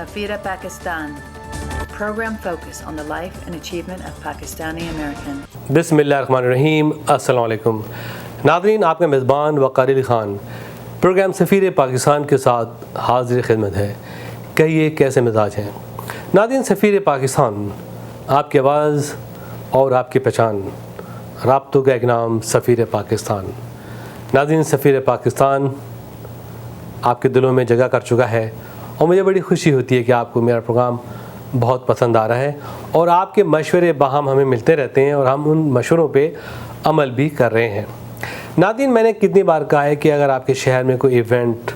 Safira Pakistan. Program focus on the life and achievement of Pakistani American. बिस्मिल्लाहिर्रहमानिर्रहीम, अस्सलाम वालेकुम नाज़रीन, आपका मेज़बान वक़ार अली ख़ान प्रोग्राम सफ़ीर पाकिस्तान के साथ हाज़िर खिदमत है। कहिए कैसे मिजाज हैं नाज़रीन। सफ़ीर पाकिस्तान आपकी आवाज़ और आपकी पहचान, राब्तों का एक नाम सफ़ीर पाकिस्तान। नाज़रीन, सफ़ीर पाकिस्तान आपके दिलों में जगह कर चुका है और मुझे बड़ी खुशी होती है कि आपको मेरा प्रोग्राम बहुत पसंद आ रहा है और आपके मशवरे बाहम हमें मिलते रहते हैं और हम उन मशवरों पे अमल भी कर रहे हैं। नाज़रीन, मैंने कितनी बार कहा है कि अगर आपके शहर में कोई इवेंट,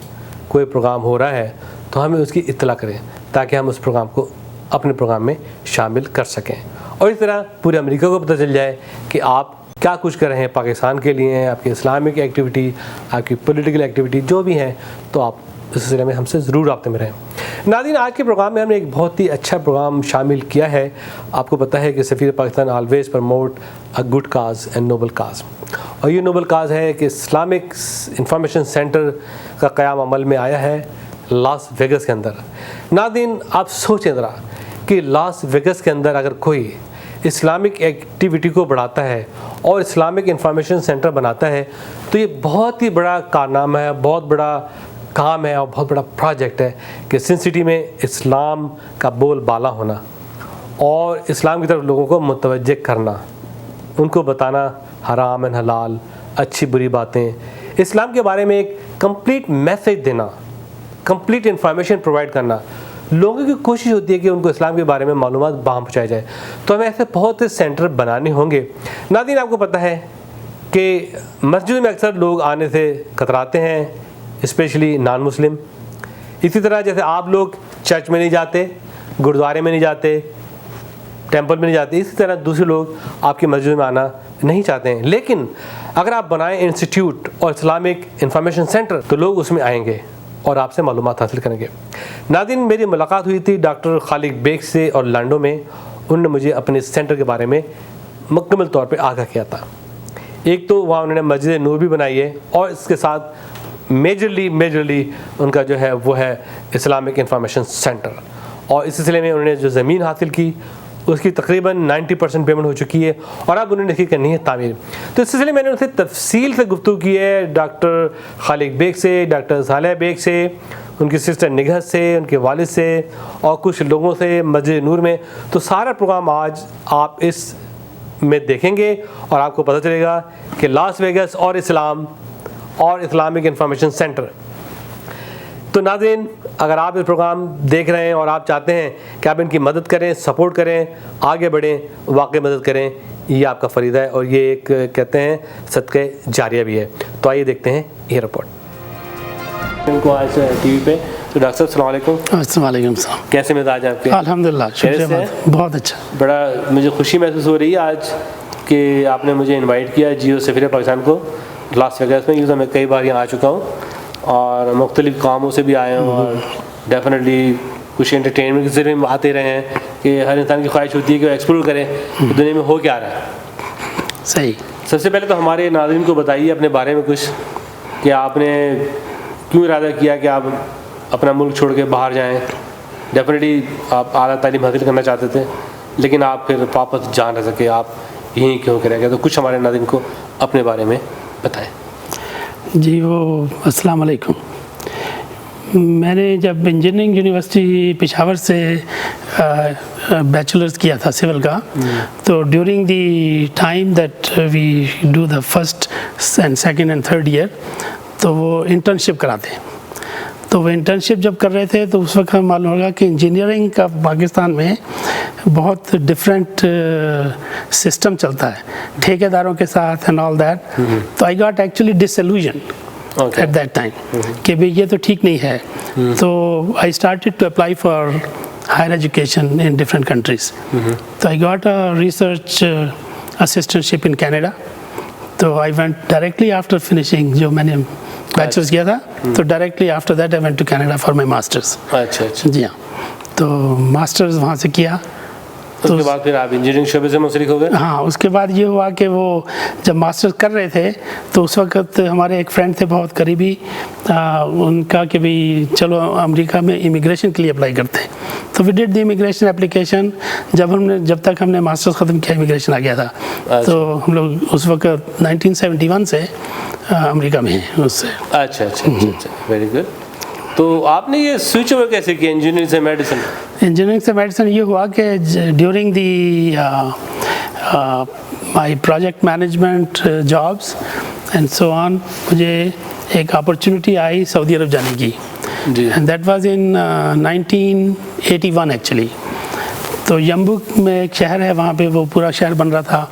कोई प्रोग्राम हो रहा है तो हमें उसकी इत्तला करें ताकि हम उस प्रोग्राम को अपने प्रोग्राम में शामिल कर सकें और इस तरह पूरे अमेरिका को पता चल जाए कि आप क्या कुछ कर रहे हैं पाकिस्तान के लिए, आपकी इस्लामिक एक्टिविटी, आपकी पॉलिटिकल एक्टिविटी जो भी है, तो आप इस सिलसिले में हमसे ज़रूर राब्ते में रहें। नाज़रीन, आज के प्रोग्राम में हमने एक बहुत ही अच्छा प्रोग्राम शामिल किया है। आपको पता है कि Safeer Pakistan always promote a good cause and noble cause, और ये नोबल काज है कि इस्लामिक इंफॉर्मेशन सेंटर का क़याम अमल में आया है लास वेगस के अंदर। नाज़रीन, आप सोचें ज़रा कि लास वेगस के अंदर अगर कोई इस्लामिक एक्टिविटी को बढ़ाता है और इस्लामिक इंफॉर्मेशन सेंटर बनाता है तो ये बहुत ही बड़ा कारनामा है, बहुत बड़ा काम है और बहुत बड़ा प्रोजेक्ट है कि सिन सिटी में इस्लाम का बोल बाला होना और इस्लाम की तरफ लोगों को मुतवज्जे करना, उनको बताना हराम एंड हलाल, अच्छी बुरी बातें, इस्लाम के बारे में एक कंप्लीट मैसेज देना, कंप्लीट इंफॉर्मेशन प्रोवाइड करना। लोगों की कोशिश होती है कि उनको इस्लाम के बारे में मालूमात बाहम पहुँचाई जाए, तो हमें ऐसे बहुत से सेंटर बनाने होंगे। नाज़रीन, आपको पता है कि मस्जिद में अक्सर लोग आने से कतराते हैं, स्पेशली नॉन मुस्लिम। इसी तरह जैसे आप लोग चर्च में नहीं जाते, गुरुद्वारे में नहीं जाते, टेंपल में नहीं जाते, इसी तरह दूसरे लोग आपकी मस्जिद में आना नहीं चाहते हैं। लेकिन अगर आप बनाएं इंस्टीट्यूट और इस्लामिक इंफॉर्मेशन सेंटर तो लोग उसमें आएंगे और आपसे मालूमात हासिल करेंगे। नाज़रीन, मेरी मुलाकात हुई थी डॉक्टर खालिद बेग से ऑरलैंडो में। उन्होंने मुझे अपने सेंटर के बारे में मुकम्मल तौर पे आगाह किया था। एक तो वहाँ उन्होंने मस्जिद नूर भी बनाई है और इसके साथ मेजरली उनका जो है वो है इस्लामिक इंफॉर्मेशन सेंटर, और इस सिलसिले में उन्होंने जो ज़मीन हासिल की उसकी तकरीबन 90% पेमेंट हो चुकी है और अब उन्होंने इसकी करनी है तामीर। तो इस सिलसिले में मैंने उनसे तफसील से गुफ्तगू की है, डॉक्टर खालिद बेग से, डॉक्टर सालेह बेग से, उनकी सिस्टर निगहत से, उनके वालिद से और कुछ लोगों से मस्जिद नूर में। तो सारा प्रोग्राम आज आप इस में देखेंगे और आपको पता चलेगा कि लास वेगस और इस्लाम और इस्लामिक इंफॉर्मेशन सेंटर। तो नाज़रीन, अगर आप इस प्रोग्राम देख रहे हैं और आप चाहते हैं कि आप इनकी मदद करें, सपोर्ट करें, आगे बढ़ें, वाकई मदद करें, ये आपका फ़रीज़ा है और ये एक कहते हैं सदक़े जारिया भी है। तो आइए देखते हैं ये रिपोर्ट। इनको आज टीवी पे। तो डॉक्टर साहब, अस्सलाम वालेकुम। अस्सलाम वालेकुम साहब, कैसे मिजाज हैं आपके? अल्हम्दुलिल्लाह, शुक्रिया, बहुत अच्छा। बड़ा मुझे खुशी महसूस हो रही है आज कि आपने मुझे इन्वाइट किया जियो सफ़ीर पाकिस्तान को लास वेगस में। यूँ तो मैं कई बार यहाँ आ चुका हूँ और मुख्तलिफ़ कामों से भी आए हूँ और डेफिनेटली कुछ एंटरटेनमेंट के ज़रिए आते रहे हैं कि हर इंसान की ख्वाहिश होती है कि वो एक्सप्लोर करें कि दुनिया में हो क्या रहा है। सही। सबसे पहले तो हमारे नाज़रीन को बताइए अपने बारे में कुछ कि आपने क्यों इरादा किया कि आप अपना मुल्क छोड़ के बाहर जाएँ। डेफिनेटली आप आला तालीम हासिल करना चाहते थे लेकिन आप फिर वापस जा ना सके, आप यहीं क्यों करेंगे? तो कुछ हमारे नाज़रीन को अपने बारे में बताएं। जी, वो अस्सलाम वालेकुम। मैंने जब इंजीनियरिंग यूनिवर्सिटी पेशावर से बैचलर्स किया था सिविल का, तो during the time that we do the first and second and third year, तो वो इंटर्नशिप कराते हैं। तो वो इंटर्नशिप जब कर रहे थे तो उस वक्त हमें मालूम होगा कि इंजीनियरिंग का पाकिस्तान में बहुत डिफरेंट सिस्टम चलता है ठेकेदारों के साथ एंड ऑल दैट। तो I got actually disillusion at that time कि भाई ये तो ठीक नहीं है। तो I started to apply for higher education in different countries. तो I got a research assistantship in Canada. तो I went directly after finishing, जो मैंने बैचलर्स किया था, तो directly after that I went to Canada for my masters. अच्छा। जी हाँ, तो मास्टर्स वहाँ से किया اس کے بعد پھر آپ انجینئرنگ شعبے سے منسلک ہو گئے؟ ہاں، اس کے بعد یہ ہوا کہ وہ جب ماسٹرز کر رہے تھے تو اس وقت ہمارے ایک فرینڈ تھے بہت قریبی، ان کا کہ بھئی چلو امریکہ میں امیگریشن کے لیے اپلائی کرتے ہیں، تو we did the immigration application. جب تک ہم نے ماسٹرز ختم کیا امیگریشن آ گیا تھا، تو ہم لوگ اس وقت 1971 سے امریکہ میں ہیں اس سے. اچھا اچھا اچھا، ویری گڈ. تو آپ نے یہ سوئچ اوور کیسے کیا انجینئرنگ سے میڈیسن؟ انجینئرنگ سے میڈیسن یہ ہوا کہ during the my project management jobs and so on, مجھے ایک اپرچونیٹی آئی سعودی عرب جانے کی، and that was in 1981 actually. تو یمبوک میں ایک شہر ہے، وہاں پہ وہ پورا شہر بن رہا تھا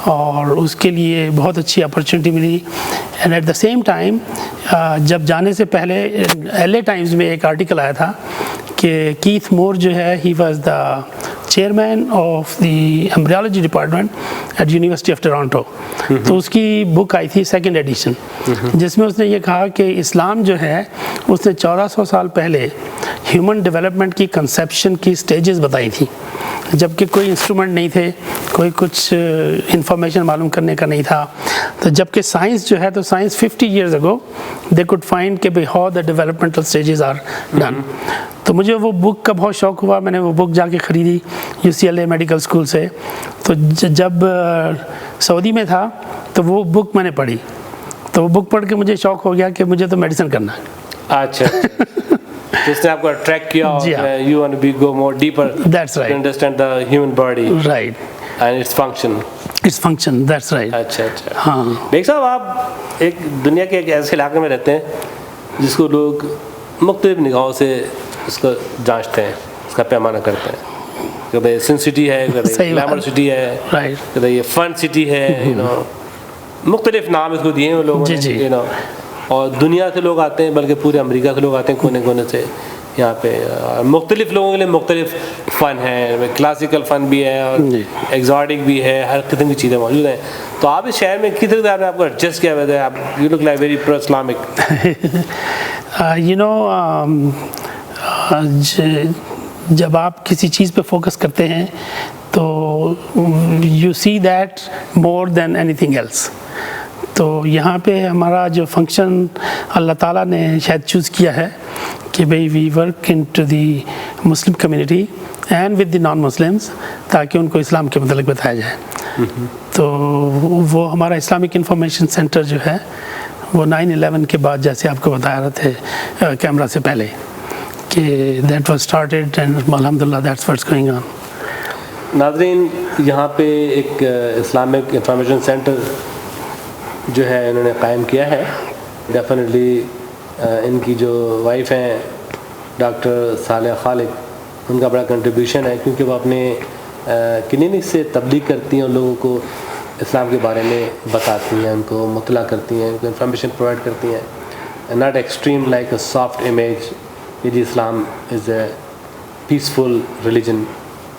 اور اس کے لیے بہت اچھی اپرچونیٹی ملی. And at the same time جب جانے سے پہلے LA ٹائمز میں ایک آرٹیکل آیا تھا کہ کیتھ مور جو ہے he was the chairman of the embryology department at University of Toronto. تو اس کی بک آئی تھی 2nd ایڈیشن، جس میں اس نے یہ کہا کہ اسلام جو ہے اس نے 1400 سال پہلے ہیومن ڈیولپمنٹ کی کنسیپشن کی سٹیجز بتائی تھیں، جبکہ کوئی انسٹرومنٹ نہیں تھے، کوئی کچھ انفارمیشن معلوم کرنے کا نہیں تھا. تو جبکہ سائنس جو ہے تو science 50 years ago they could find کہ how the developmental stages are done. تو مجھے وہ بک کا بہت شوق ہوا، میں نے وہ بک جا کے خریدی UCLA میڈیکل اسکول سے. تو جب سعودی میں تھا تو وہ بک میں نے پڑھی، تو وہ بک پڑھ کے مجھے شوق ہو گیا کہ مجھے تو میڈیسن کرنا ہے. اچھا، اس نے آپ کو اٹریکٹ کیا، you want to go more deeper to understand the human body and its function. That's right. اچھا اچھا. ہاں بیگ صاحب، آپ ایک دنیا کے ایک ایسے علاقے میں رہتے ہیں جس کو لوگ مختلف نگاہوں سے اس کو جانچتے ہیں، اس کا پیمانہ کرتے ہیں، کبھی سن سٹی ہے، کبھی گلیمر سٹی ہے، کبھی یہ فن سٹی ہے، مختلف نام اس کو دیے ہیں لوگوں نے، اور دنیا سے لوگ آتے ہیں، بلکہ پورے امریکہ سے لوگ آتے ہیں کونے کونے سے یہاں پہ. مختلف لوگوں کے لیے مختلف فن ہے، کلاسیکل فن بھی ہے اور ایگزاٹک بھی ہے، ہر قسم کی چیزیں موجود ہیں. تو آپ اس شہر میں کس طرح سے آپ کو ایڈجسٹ کیا ہوا ہے؟ آپ you look like very pro Islamic. جب آپ کسی چیز پہ فوکس کرتے ہیں تو you see that more than anything else. تو یہاں پہ ہمارا جو فنکشن اللہ تعالیٰ نے شاید چوز کیا ہے کہ بھئی we work into the Muslim community and with the non Muslims, تاکہ ان کو اسلام کے متعلق بتایا جائے. تو وہ ہمارا اسلامک انفارمیشن سینٹر جو ہے وہ 9/11 کے بعد، جیسے آپ کو بتا رہے تھے کیمرہ سے پہلے، کہ دیٹ واز اسٹارٹیڈ اینڈ الحمدللہ دیٹس واٹس گوئنگ آن. ناظرین، یہاں پہ ایک اسلامک انفارمیشن سینٹر جو ہے انہوں نے قائم کیا ہے. ڈیفینیٹلی ان کی جو وائف ہیں ڈاکٹر صالحہ خالق، ان کا بڑا کنٹریبیوشن ہے، کیونکہ وہ اپنے کلینک سے تبلیغ کرتی ہیں، ان لوگوں کو اسلام کے بارے میں بتاتی ہیں، ان کو مطلع کرتی ہیں، ان کو انفارمیشن پرووائڈ کرتی ہیں. Not extreme like a soft image کہ جی اسلام is a peaceful religion,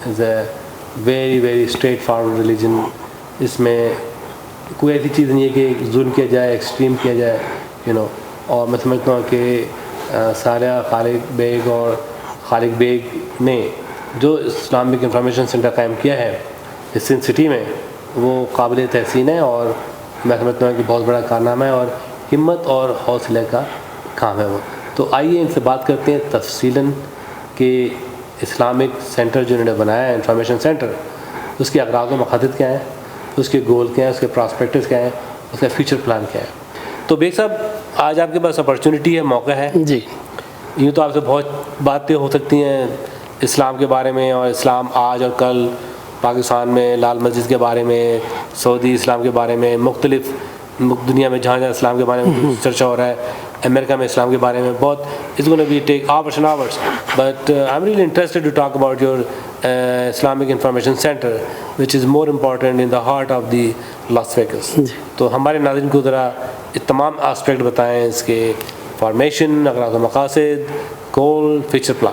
is a very very straightforward religion. اس میں کوئی ایسی چیز نہیں ہے کہ ظلم کیا جائے، ایکسٹریم کیا جائے، اور میں سمجھتا ہوں کہ صالحہ خالق بیگ اور خالق بیگ نے جو اسلامک انفارمیشن سینٹر قائم کیا ہے اس سندھ سٹی میں، وہ قابل تحسین ہے، اور میں سمجھتا ہوں کہ بہت بڑا کارنامہ ہے اور ہمت اور حوصلے کا کام ہے وہ. تو آئیے ان سے بات کرتے ہیں تفصیلاً کہ اسلامک سینٹر جو انہوں نے بنایا ہے، انفارمیشن سینٹر، اس کے اغراض و مقاصد کیا ہیں، اس کے گول کیا ہیں، اس کے پراسپیکٹس کیا ہیں، اس کا فیوچر پلان کیا ہے. تو بیگ صاحب، آج آپ کے پاس اپرچونٹی ہے، موقع ہے. جی، یوں تو آپ سے بہت باتیں ہو سکتی ہیں اسلام کے بارے میں، اور اسلام آج اور کل پاکستان میں، لال مسجد کے بارے میں، سعودی اسلام کے بارے میں، مختلف دنیا میں جہاں جہاں اسلام کے بارے میں چرچا ہو رہا ہے، امریکہ میں اسلام کے بارے میں بہت. It's gonna be take hours and hours, but I'm really interested to talk about your Islamic Information Center, which is more important in the heart of the Las Vegas. تو ہمارے ناظرین کو ذرا تمام آسپیکٹ بتائیں اس کے فارمیشن، اغراض و مقاصد، گول، فیوچر پلان.